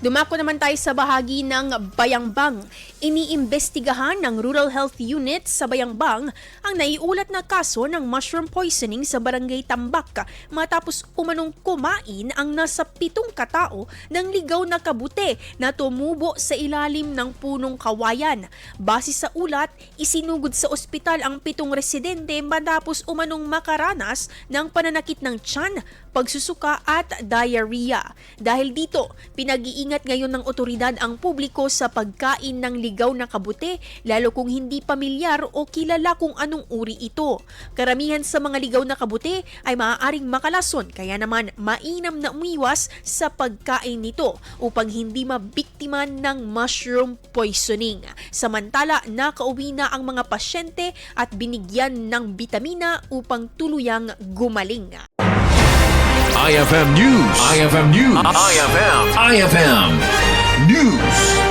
Dumako naman tayo sa bahagi ng Bayambang. Iniimbestigahan ng Rural Health Unit sa Bayambang ang naiulat na kaso ng mushroom poisoning sa barangay Tambak matapos umanong kumain ang nasa 7 katao ng ligaw na kabute na tumubo sa ilalim ng punong kawayan. Base sa ulat, isinugod sa ospital ang 7 residente matapos umanong makaranas ng pananakit ng tiyan, pagsusuka at diarrhea. Dahil dito, pinag-iingat ngayon ng otoridad ang publiko sa pagkain ng ligaw na kabute, lalo kung hindi pamilyar o kilala kung anong uri ito. Karamihan sa mga ligaw na kabute ay maaaring makalason, kaya naman mainam na umiwas sa pagkain nito upang hindi mabiktima ng mushroom poisoning. Samantala, nakauwi na ang mga pasyente at binigyan ng bitamina upang tuluyang gumaling. IFM News. IFM News. IFM News.